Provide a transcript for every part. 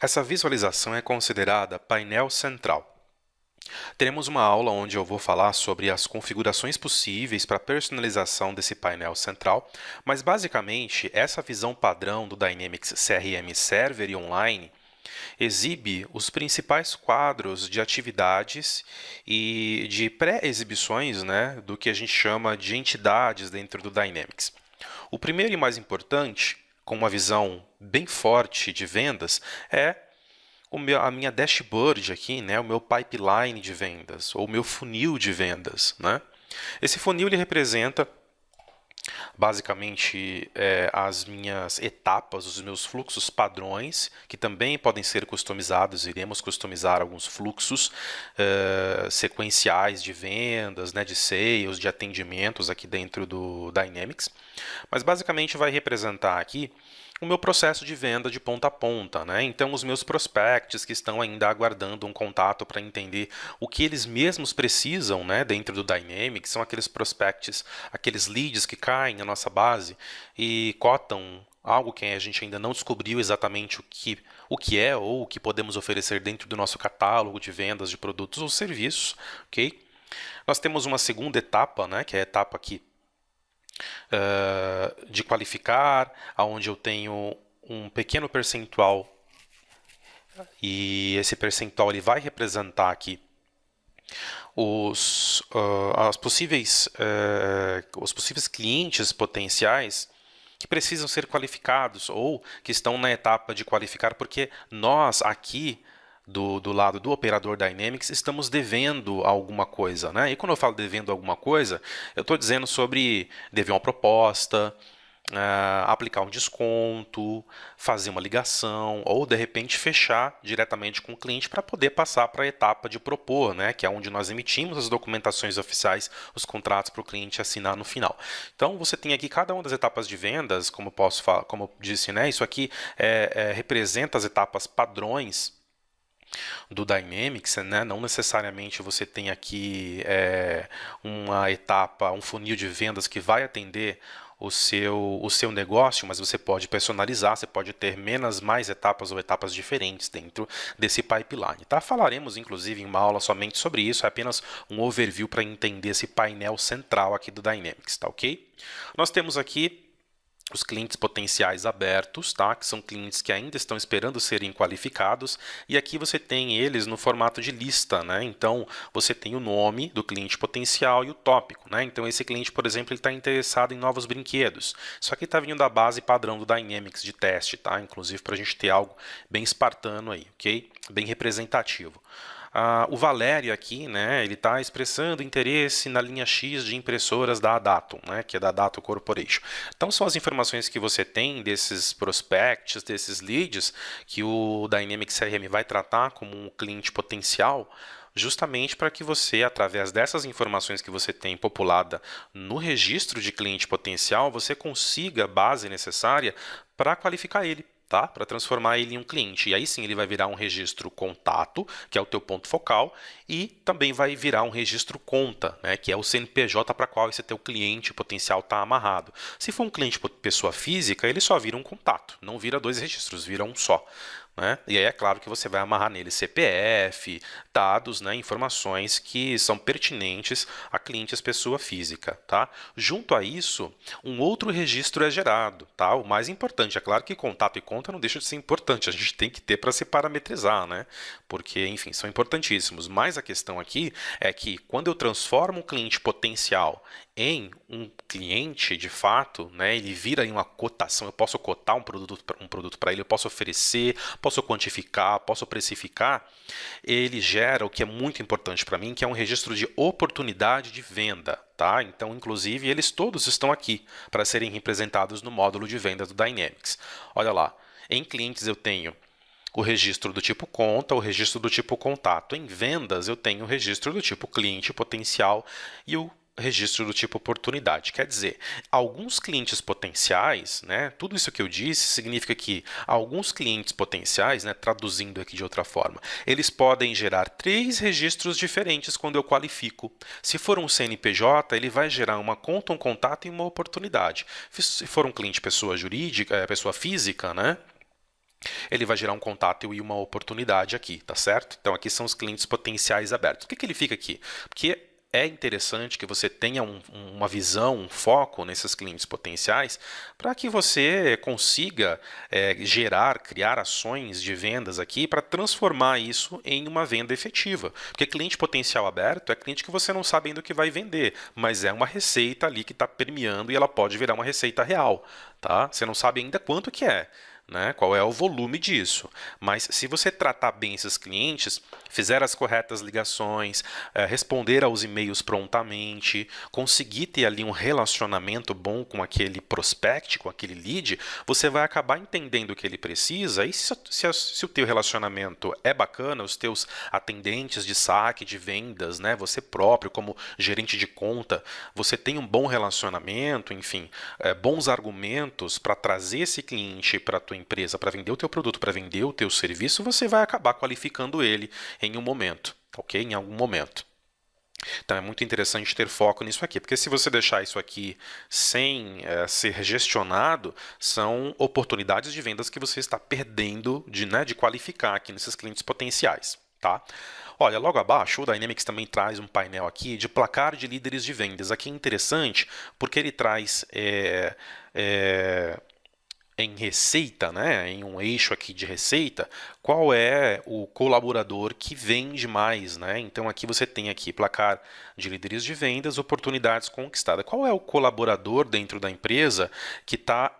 Essa visualização é considerada painel central. Teremos uma aula onde eu vou falar sobre as configurações possíveis para personalização desse painel central, mas basicamente essa visão padrão do Dynamics CRM Server e Online exibe os principais quadros de atividades e de pré-exibições, né, do que a gente chama de entidades dentro do Dynamics. O primeiro e mais importante, com uma visão bem forte de vendas, é a minha dashboard aqui, né, o meu pipeline de vendas, ou o meu funil de vendas. Né? Esse funil ele representa basicamente as minhas etapas, os meus fluxos padrões, que também podem ser customizados. Iremos customizar alguns fluxos sequenciais de vendas, né, de sales, de atendimentos aqui dentro do Dynamics. Mas basicamente vai representar aqui o meu processo de venda de ponta a ponta, né? Então, os meus prospects que estão ainda aguardando um contato para entender o que eles mesmos precisam, né, dentro do Dynamics, são aqueles prospects, aqueles leads que caem na nossa base e cotam algo que a gente ainda não descobriu exatamente o que é ou o que podemos oferecer dentro do nosso catálogo de vendas de produtos ou serviços, ok? Nós temos uma segunda etapa, né, que é a etapa aqui de qualificar, onde eu tenho um pequeno percentual e esse percentual ele vai representar aqui os possíveis clientes potenciais que precisam ser qualificados ou que estão na etapa de qualificar, porque nós aqui do lado do operador Dynamics estamos devendo alguma coisa, né? E quando eu falo devendo alguma coisa, eu estou dizendo sobre dever uma proposta, aplicar um desconto, fazer uma ligação ou de repente fechar diretamente com o cliente para poder passar para a etapa de propor, né, que é onde nós emitimos as documentações oficiais, os contratos para o cliente assinar no final. Então você tem aqui cada uma das etapas de vendas, como posso falar, como eu disse, né, isso aqui representa as etapas padrões do Dynamics, né? Não necessariamente você tem aqui uma etapa, um funil de vendas que vai atender o seu negócio, mas você pode personalizar, você pode ter mais etapas ou etapas diferentes dentro desse pipeline. Tá? Falaremos, inclusive, em uma aula somente sobre isso, é apenas um overview para entender esse painel central aqui do Dynamics, tá ok? Nós temos aqui os clientes potenciais abertos, tá? Que são clientes que ainda estão esperando serem qualificados, e aqui você tem eles no formato de lista, né? Então você tem o nome do cliente potencial e o tópico, né? Então esse cliente, por exemplo, ele está interessado em novos brinquedos. Isso aqui está vindo da base padrão do Dynamics de teste, tá? Inclusive para a gente ter algo bem espartano aí, ok? Bem representativo. O Valério aqui, né, ele está expressando interesse na linha X de impressoras da Adatum, né, que é da Adatum Corporation. Então são as informações que você tem desses prospects, desses leads, que o Dynamics CRM vai tratar como um cliente potencial, justamente para que você, através dessas informações que você tem populada no registro de cliente potencial, você consiga a base necessária para qualificar ele, tá? Para transformar ele em um cliente. E aí sim ele vai virar um registro contato, que é o teu ponto focal, e também vai virar um registro conta, né? Que é o CNPJ para qual esse teu cliente potencial está amarrado. Se for um cliente pessoa física, ele só vira um contato, não vira dois registros, vira um só. Né? E aí é claro que você vai amarrar nele CPF, dados, né, informações que são pertinentes a clientes pessoa física. Tá? Junto a isso, um outro registro é gerado. Tá? O mais importante, é claro que contato e conta não deixa de ser importante, a gente tem que ter para se parametrizar, né? Porque, enfim, são importantíssimos. Mas a questão aqui é que quando eu transformo um cliente potencial em um cliente, de fato, né, ele vira em uma cotação, eu posso cotar um produto para ele, eu posso oferecer, posso quantificar, posso precificar, ele gera o que é muito importante para mim, que é um registro de oportunidade de venda. Tá? Então, inclusive, eles todos estão aqui para serem representados no módulo de venda do Dynamics. Olha lá, em clientes eu tenho o registro do tipo conta, o registro do tipo contato. Em vendas, eu tenho o registro do tipo cliente potencial e o registro do tipo oportunidade. Quer dizer, alguns clientes potenciais, né, tudo isso que eu disse significa que alguns clientes potenciais, né, traduzindo aqui de outra forma, eles podem gerar 3 registros diferentes quando eu qualifico. Se for um CNPJ, ele vai gerar uma conta, um contato e uma oportunidade. Se for um cliente pessoa jurídica, pessoa física, né, ele vai gerar um contato e uma oportunidade aqui, tá certo? Então aqui são os clientes potenciais abertos. Por que ele fica aqui? Porque é interessante que você tenha uma visão, um foco nesses clientes potenciais para que você consiga criar ações de vendas aqui para transformar isso em uma venda efetiva. Porque cliente potencial aberto é cliente que você não sabe ainda o que vai vender, mas é uma receita ali que está permeando e ela pode virar uma receita real, tá? Você não sabe ainda quanto que é. Né? Qual é o volume disso? Mas se você tratar bem esses clientes, fizer as corretas ligações, responder aos e-mails prontamente, conseguir ter ali um relacionamento bom com aquele prospect, com aquele lead, você vai acabar entendendo o que ele precisa. E se o teu relacionamento é bacana, os teus atendentes de saque, de vendas, né? Você próprio como gerente de conta, você tem um bom relacionamento, enfim, bons argumentos para trazer esse cliente para a tua empresa, para vender o teu produto, para vender o teu serviço, você vai acabar qualificando ele em um momento, ok? Em algum momento. Então é muito interessante ter foco nisso aqui, porque se você deixar isso aqui sem ser gestionado, são oportunidades de vendas que você está perdendo de qualificar aqui nesses clientes potenciais, tá? Olha, logo abaixo, o Dynamics também traz um painel aqui de placar de líderes de vendas. Aqui é interessante porque ele traz em receita, né, em um eixo aqui de receita, qual é o colaborador que vende mais, né? Então aqui você tem aqui placar de líderes de vendas, oportunidades conquistadas. Qual é o colaborador dentro da empresa que está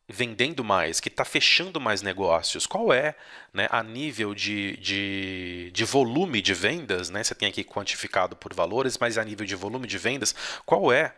vendendo mais, que está fechando mais negócios? Qual é, né, a nível de volume de vendas, né? Você tem aqui quantificado por valores, mas a nível de volume de vendas, qual é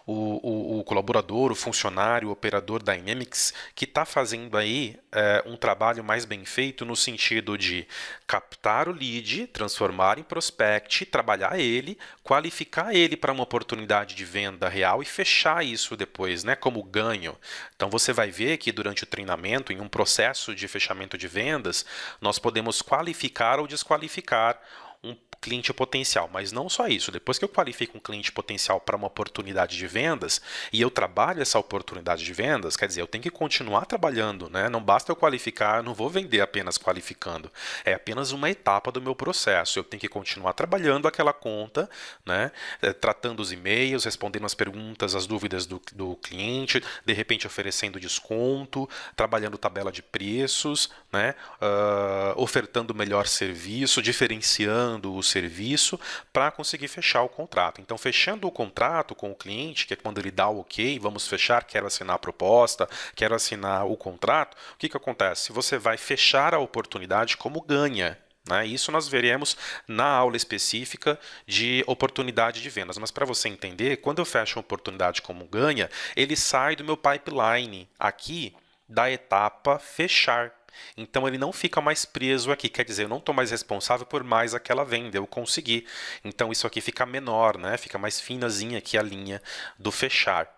o colaborador, o funcionário, o operador Dynamics que está fazendo aí um trabalho mais bem feito no sentido de captar o lead, transformar em prospect, trabalhar ele, qualificar ele para uma oportunidade de venda real e fechar isso depois, né, como ganho. Então você vai ver que durante o treinamento, em um processo de fechamento de vendas, nós podemos qualificar ou desqualificar um cliente potencial, mas não só isso. Depois que eu qualifico um cliente potencial para uma oportunidade de vendas e eu trabalho essa oportunidade de vendas, quer dizer, eu tenho que continuar trabalhando, né? Não basta eu qualificar, eu não vou vender apenas qualificando. É apenas uma etapa do meu processo. Eu tenho que continuar trabalhando aquela conta, né? Tratando os e-mails, respondendo as perguntas, as dúvidas do cliente, de repente oferecendo desconto, trabalhando tabela de preços, né? Ofertando melhor serviço, diferenciando o serviço para conseguir fechar o contrato. Então, fechando o contrato com o cliente, que é quando ele dá o ok, vamos fechar, quero assinar a proposta, quero assinar o contrato, o que acontece? Você vai fechar a oportunidade como ganha. Né? Isso nós veremos na aula específica de oportunidade de vendas. Mas para você entender, quando eu fecho uma oportunidade como ganha, ele sai do meu pipeline aqui da etapa fechar. Então ele não fica mais preso aqui, quer dizer, eu não estou mais responsável por mais aquela venda, eu consegui. Então isso aqui fica menor, né? Fica mais finazinha aqui a linha do fechar.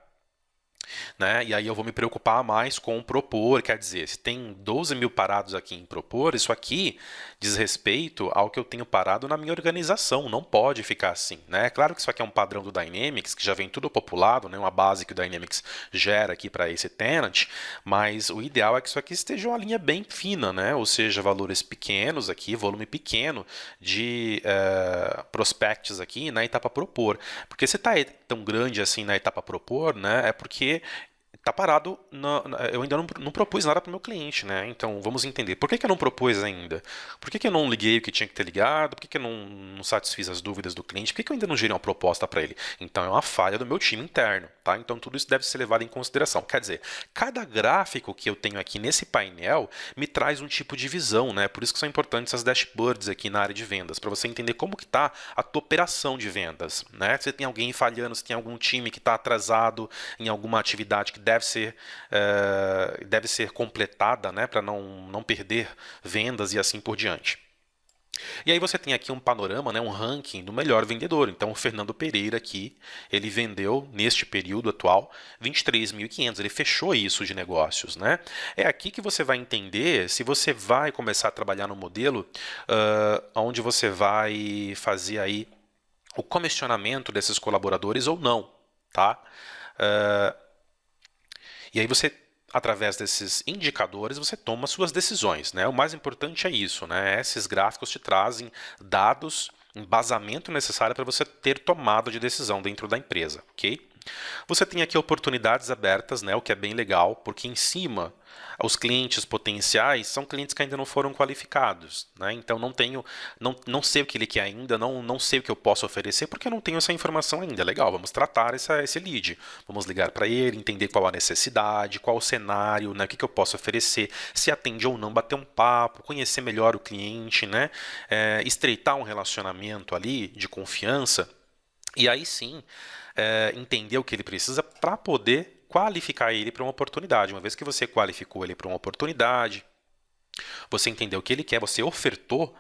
Né? E aí eu vou me preocupar mais com o propor, quer dizer, se tem 12 mil parados aqui em propor, isso aqui diz respeito ao que eu tenho parado na minha organização, não pode ficar assim. Né? Claro que isso aqui é um padrão do Dynamics, que já vem tudo populado, né? Uma base que o Dynamics gera aqui para esse tenant, mas o ideal é que isso aqui esteja uma linha bem fina, né? Ou seja, valores pequenos aqui, volume pequeno de prospects aqui na etapa propor. Porque se está tão grande assim na etapa propor, né? É porque está parado, eu ainda não propus nada para o meu cliente, né? Então vamos entender. Por que eu não propus ainda? Por que eu não liguei o que tinha que ter ligado? Por que eu não satisfiz as dúvidas do cliente? Por que eu ainda não gerei uma proposta para ele? Então é uma falha do meu time interno, tá? Então tudo isso deve ser levado em consideração. Quer dizer, cada gráfico que eu tenho aqui nesse painel me traz um tipo de visão, né? Por isso que são importantes as dashboards aqui na área de vendas, para você entender como que está a tua operação de vendas, né? Se tem alguém falhando, se tem algum time que está atrasado em alguma atividade que deve ser completada, né, para não perder vendas e assim por diante. E aí você tem aqui um panorama, né, um ranking do melhor vendedor. Então o Fernando Pereira aqui, ele vendeu neste período atual 23.500, ele fechou isso de negócios, né? É aqui que você vai entender se você vai começar a trabalhar no modelo onde você vai fazer aí o comissionamento desses colaboradores ou não, tá? E aí você através desses indicadores, você toma suas decisões, né? O mais importante é isso, né? Esses gráficos te trazem dados, embasamento necessário para você ter tomada de decisão dentro da empresa, ok? Você tem aqui oportunidades abertas, né, o que é bem legal, porque em cima os clientes potenciais são clientes que ainda não foram qualificados, né? Então não sei o que ele quer ainda, não sei o que eu posso oferecer, porque eu não tenho essa informação ainda. Legal, vamos tratar esse lead. Vamos ligar para ele, entender qual a necessidade, qual o cenário, né, o que eu posso oferecer, se atende ou não, bater um papo, conhecer melhor o cliente, né? Estreitar um relacionamento ali de confiança. E aí sim, entender o que ele precisa para poder qualificar ele para uma oportunidade. Uma vez que você qualificou ele para uma oportunidade, você entendeu o que ele quer, você ofertou,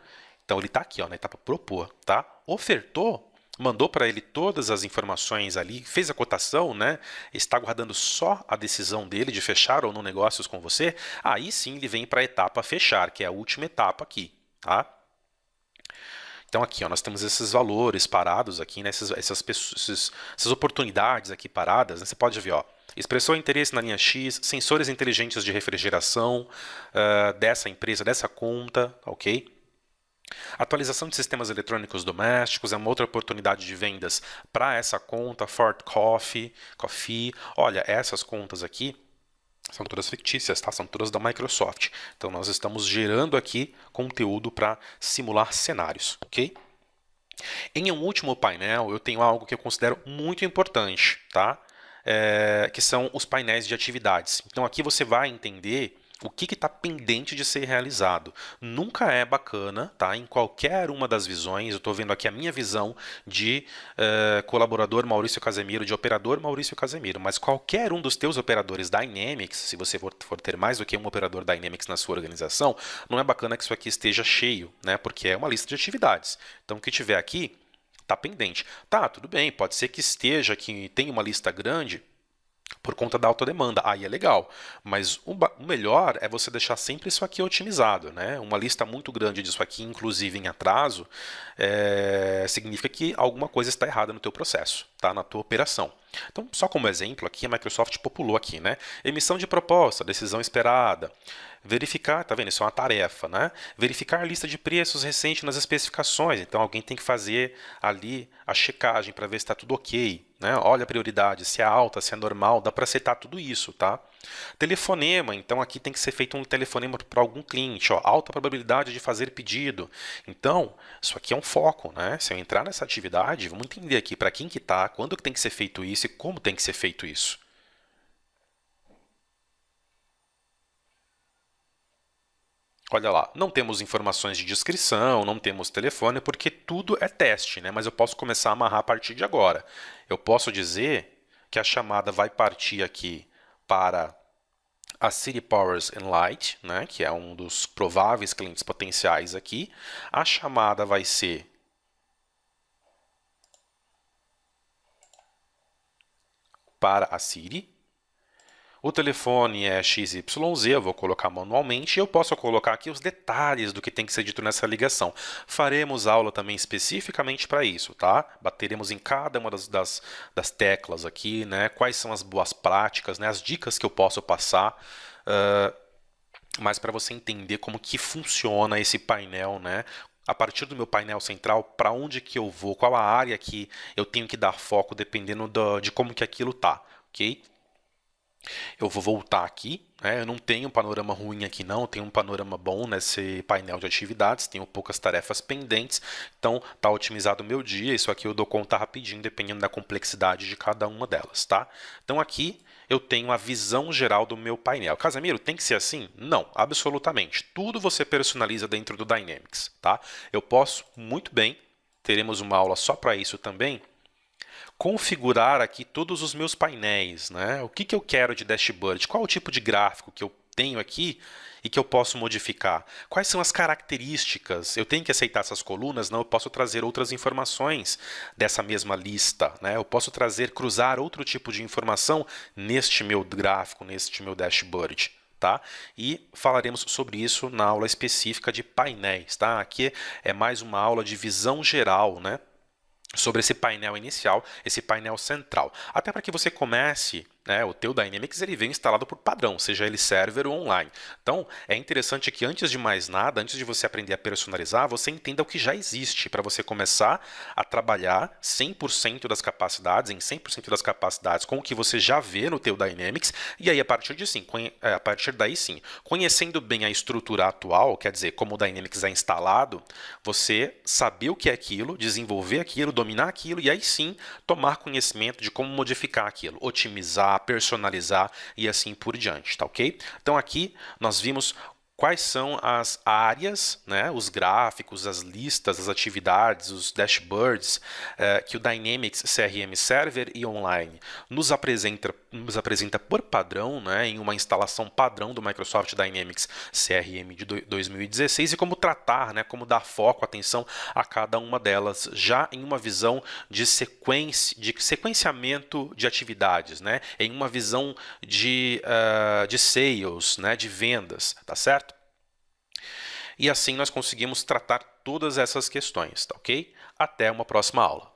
então ele está aqui, ó, na etapa propor, tá? Ofertou, mandou para ele todas as informações ali, fez a cotação, né? Está guardando só a decisão dele de fechar ou não negócios com você, aí sim ele vem para a etapa fechar, que é a última etapa aqui, tá? Então aqui, ó, nós temos esses valores parados aqui, né, essas oportunidades aqui paradas, né, você pode ver, ó, expressou interesse na linha X, sensores inteligentes de refrigeração dessa empresa, dessa conta, ok? Atualização de sistemas eletrônicos domésticos é uma outra oportunidade de vendas para essa conta, Ford Coffee. Olha, essas contas aqui são todas fictícias, tá? São todas da Microsoft. Então nós estamos gerando aqui conteúdo para simular cenários, ok? Em um último painel, eu tenho algo que eu considero muito importante, tá? Que são os painéis de atividades. Então aqui você vai entender o que está pendente de ser realizado. Nunca é bacana, tá? Em qualquer uma das visões, eu estou vendo aqui a minha visão de colaborador Maurício Casemiro, de operador Maurício Casemiro, mas qualquer um dos teus operadores Dynamics, se você for ter mais do que um operador Dynamics na sua organização, não é bacana que isso aqui esteja cheio, né? Porque é uma lista de atividades. Então o que tiver aqui está pendente. Tá, tudo bem, pode ser que esteja, que tenha uma lista grande, por conta da alta demanda, aí é legal, mas o melhor é você deixar sempre isso aqui otimizado, né? Uma lista muito grande disso aqui, inclusive em atraso, significa que alguma coisa está errada no teu processo, tá? Na tua operação. Então, só como exemplo aqui, a Microsoft populou aqui, né? Emissão de proposta, decisão esperada, verificar, tá vendo? Isso é uma tarefa, né? Verificar a lista de preços recente nas especificações. Então, alguém tem que fazer ali a checagem para ver se está tudo ok, né? Olha a prioridade, se é alta, se é normal, dá para aceitar tudo isso, tá? Telefonema, então aqui tem que ser feito um telefonema para algum cliente, ó, alta probabilidade de fazer pedido. Então, isso aqui é um foco, né? Se eu entrar nessa atividade, vamos entender aqui para quem que tá, quando que tem que ser feito isso e como tem que ser feito isso. Olha lá, não temos informações de descrição, não temos telefone, porque tudo é teste, né? Mas eu posso começar a amarrar a partir de agora. Eu posso dizer que a chamada vai partir aqui para a City Powers and Light, né? Que é um dos prováveis clientes potenciais aqui. A chamada vai ser para a City. O telefone é XYZ, eu vou colocar manualmente, e eu posso colocar aqui os detalhes do que tem que ser dito nessa ligação. Faremos aula também especificamente para isso, tá? Bateremos em cada uma das teclas aqui, né? Quais são as boas práticas, né? As dicas que eu posso passar, mas para você entender como que funciona esse painel, né? A partir do meu painel central, para onde que eu vou, qual a área que eu tenho que dar foco, dependendo de como que aquilo tá, ok? Eu vou voltar aqui, né? Eu não tenho um panorama ruim aqui não, eu tenho um panorama bom nesse painel de atividades, tenho poucas tarefas pendentes, então está otimizado o meu dia, isso aqui eu dou conta rapidinho, dependendo da complexidade de cada uma delas, tá? Então aqui eu tenho a visão geral do meu painel. Casemiro, tem que ser assim? Não, absolutamente. Tudo você personaliza dentro do Dynamics, tá? Eu posso muito bem, teremos uma aula só para isso também, configurar aqui todos os meus painéis, né? O que que eu quero de dashboard? Qual o tipo de gráfico que eu tenho aqui e que eu posso modificar? Quais são as características? Eu tenho que aceitar essas colunas? Não, eu posso trazer outras informações dessa mesma lista, né? Eu posso cruzar outro tipo de informação neste meu gráfico, neste meu dashboard. Tá? E falaremos sobre isso na aula específica de painéis. Tá? Aqui é mais uma aula de visão geral, né? Sobre esse painel inicial, esse painel central. Até para que você comece né? O teu Dynamics ele vem instalado por padrão, seja ele server ou online. Então, é interessante que antes de mais nada, antes de você aprender a personalizar, você entenda o que já existe, para você começar a trabalhar 100% das capacidades, em 100% das capacidades com o que você já vê no teu Dynamics, e aí a partir daí sim, conhecendo bem a estrutura atual, quer dizer, como o Dynamics é instalado, você saber o que é aquilo, desenvolver aquilo, dominar aquilo, e aí sim tomar conhecimento de como modificar aquilo, otimizar, personalizar e assim por diante, tá ok? Então aqui nós vimos quais são as áreas, né, os gráficos, as listas, as atividades, os dashboards que o Dynamics CRM Server e Online nos apresenta por padrão, né, em uma instalação padrão do Microsoft Dynamics CRM de 2016 e como tratar, né, como dar foco, atenção a cada uma delas, já em uma visão de sequenciamento de atividades, né, em uma visão de sales, né, de vendas, tá certo? E assim nós conseguimos tratar todas essas questões, tá ok? Até uma próxima aula.